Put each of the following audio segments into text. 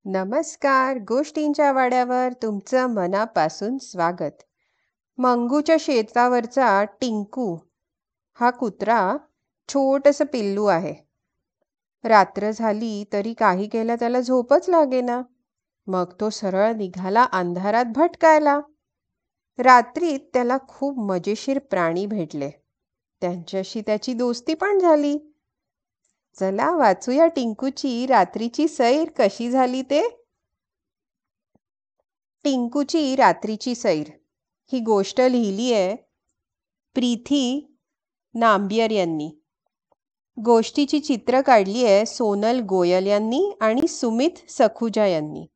नमस्कार. गोष्टींच्या वाड्यावर तुमचं मनापासून स्वागत. मंगूच्या शेतावरचा टिंकू हा कुत्रा छोटंसं पिल्लू आहे. रात्र झाली तरी काही केलं त्याला झोपच लागेना. मग तो सरळ निघाला अंधारात भटकायला. रात्रीत त्याला खूप मजेशीर प्राणी भेटले. त्यांच्याशी त्याची दोस्ती पण झाली. चला वाचूया टिंकूची रात्रीची सैर कशी झाली ते. टिंकूची रात्रीची सैर ही गोष्ट लिहिली आहे प्रीती नांबियर यांनी. गोष्टीची चित्र काढली आहे सोनल गोयल यांनी आणि सुमित सखुजा यांनी.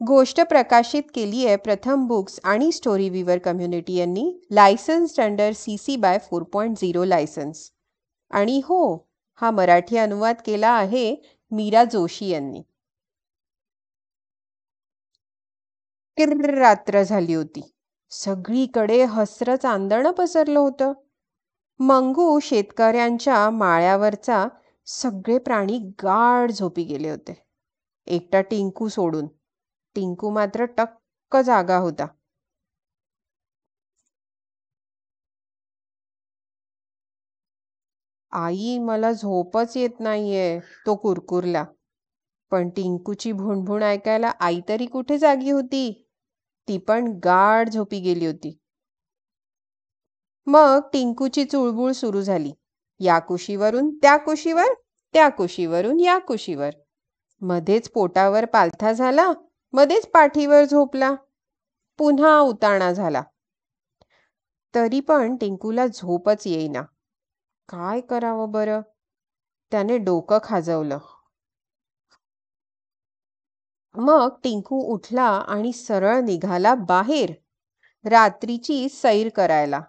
गोष्ट प्रकाशित केली आहे प्रथम बुक्स आणि स्टोरी विवर कम्युनिटी यांनी. लायसन्स्ड अंडर CC BY 4.0 लायसन्स. आणि हो, हा मराठी अनुवाद केला आहे मीरा जोशी यांनी. किर्र रात्र झाली होती. सगळीकडे हसरं चांदणं पसरलं होतं. मंगू शेतकऱ्यांच्या माळ्यावरचा सगळे प्राणी गाढ झोपी गेले होते, एकटा टिंकू सोडून. टिंकू मात्र टक्क जागा होता. आई, मला झोपच येत नाहीये, तो कुरकुरला. पण टिंकूची भुणभुण ऐकायला आई तरी कुठे जागी होती. ती पण गाढ झोपी गेली होती. मग टिंकूची चुळबुळ सुरू झाली. या कुशीवरून त्या कुशीवर, त्या कुशीवरून या कुशीवर. मध्येच पोटावर पालथा झाला, मध्येच पाठीवर झोपला, पुन्हा उताणा झाला. तरी पण टिंकूला झोपच येईना. काय करावं बरं? त्याने डोकं खाजवलं. मग टिंकू उठला आणि सरळ निघाला बाहेर रात्रीची सैर करायला.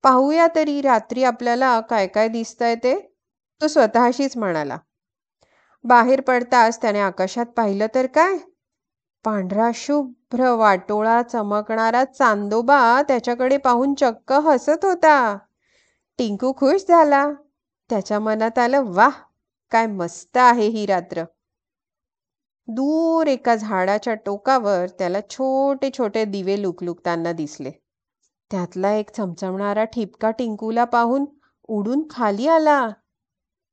पाहूया तरी रात्री आपल्याला काय काय दिसतंय ते, तो स्वतःशीच म्हणाला. बाहेर पडताच त्याने आकाशात पाहिलं तर काय, पांढरा शुभ्र वाटोळा चमकणारा चांदोबा त्याच्याकडे पाहून चक्क हसत होता. टिंकू खुश झाला. त्याच्या मनात आलं, वाह, काय मस्त आहे ही रात्र. दूर एका झाडाच्या टोकावर त्याला छोटे छोटे दिवे लुकलुकताना दिसले. त्यातला एक चमचमणारा ठिपका टिंकूला पाहून उडून खाली आला.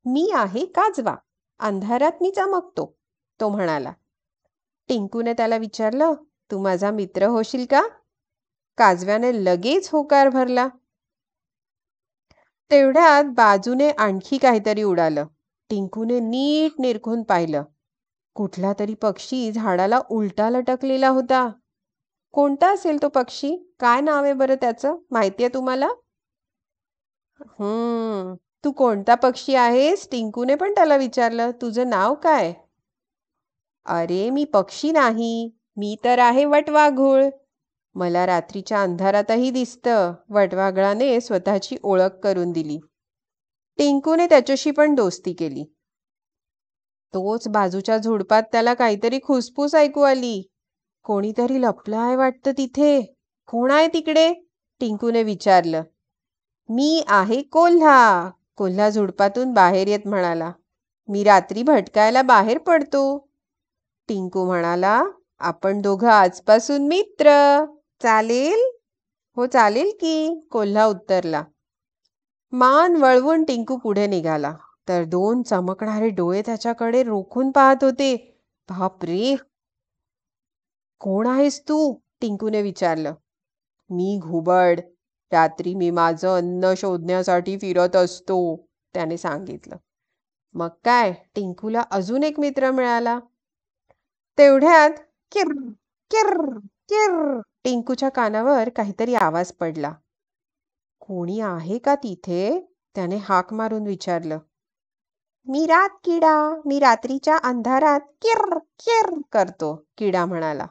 मी आहे काजवा, अंधारात मी चमकतो, तो म्हणाला. टिंकूने त्याला विचारलं, तू माझा मित्र होशील का? काजव्याने लगेच होकार भरला. तेवढ्यात बाजूने आणखी काहीतरी उडालं. टिंकूने नीट निरखून पाहिलं. कुठला तरी पक्षी झाडाला उलटा लटकलेला होता. कोणता असेल तो पक्षी? काय नाव आहे बरं त्याचं? माहितीये तुम्हाला? तू कोणता पक्षी आहेस? टिंकूने पण त्याला विचारलं. तुझं नाव काय? अरे, मी पक्षी नाही, मी तर आहे वटवाघूळ. मला रात्रीच्या अंधारातही दिसतं, वटवाघळाने स्वतःची ओळख करून दिली. टिंकूने त्याच्याशी पण दोस्ती केली. तोच बाजूच्या झुडपात त्याला काहीतरी खुसफुस ऐकू आली. कोणीतरी लपलं आहे वाटतं तिथे. कोण आहे तिकडे? टिंकूने विचारलं. मी आहे कोल्हा, कोल्हा झुडपातून बाहेर येत म्हणाला. मी रात्री भटकायला बाहेर पडतो. टिंकू म्हणाला, आपण दोघं आजपासून मित्र. चालेल? हो चालेल की, कोल्हा उत्तरला. मान वळवून टिंकू पुढे निघाला तर दोन चमकणारे डोळे त्याच्याकडे रोखून पाहत होते. बापरे, कोण आहेस तू? टिंकूने विचारलं. मी घुबड, रात्री मी माझं अन्न शोधण्यासाठी फिरत असतो, त्याने सांगितलं. मग काय, टिंकूला अजून एक मित्र मिळाला. तेवढ्यात किर किर किर टिंकूच्या कानावर काहीतरी आवाज पडला. कोणी आहे का तिथे? त्याने हाक मारून विचारलं. मी रातकिडा, मी रात्रीच्या अंधारात किर किर करतो, किडा म्हणाला.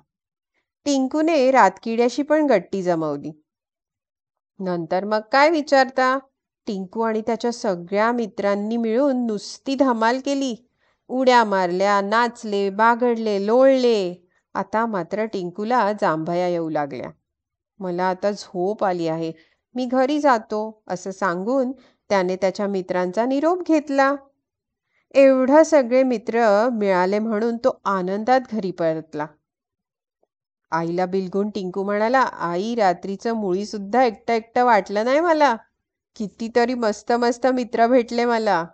टिंकूने रातकिड्याशी पण गट्टी जमवली. नंतर मग काय विचारता, टिंकू आणि त्याच्या सगळ्या मित्रांनी मिळून नुसती धमाल केली. उड्या मारल्या, नाचले, बागडले, लोळले. आता मात्र टिंकूला जांभया येऊ लागल्या. मला आता झोप आली आहे, मी घरी जातो, असं सांगून त्याने त्याच्या मित्रांचा निरोप घेतला. एवढे सगळे मित्र मिळाले म्हणून तो आनंदात घरी परतला. आईला बिलगून टिंकू म्हणाला, आई रात्रीचं मुळी सुद्धा एकटं एकटं वाटलं नाही मला. कितीतरी मस्त मस्त मित्र भेटले मला.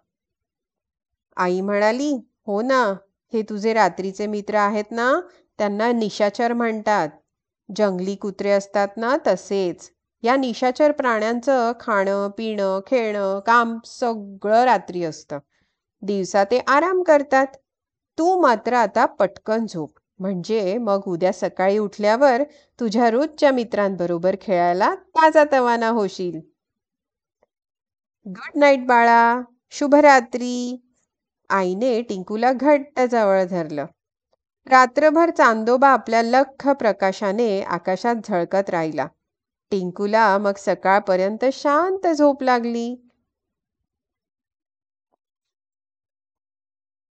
आई म्हणाली, हो ना, हे तुझे रात्रीचे मित्र आहेत ना, त्यांना निशाचर म्हणतात. जंगली कुत्रे असतात ना तसेच. या निशाचर प्राण्यांचं खाणं, पिणं, खेळणं, काम सगळं रात्री असतं. दिवसा ते आराम करतात. तू मात्र आता पटकन झोप. म्हणजे मग उद्या सकाळी उठल्यावर तुझ्या रोजच्या मित्रांबरोबर खेळायला ताजातवाना होशील. गुड नाईट बाळा. शुभरात्री. आईने टिंकूला घट्ट जवळ धरलं. रात्रभर चांदोबा आपल्या लख्ख प्रकाशाने आकाशात झळकत राहिला. टिंकूला मग सकाळपर्यंत शांत झोप लागली.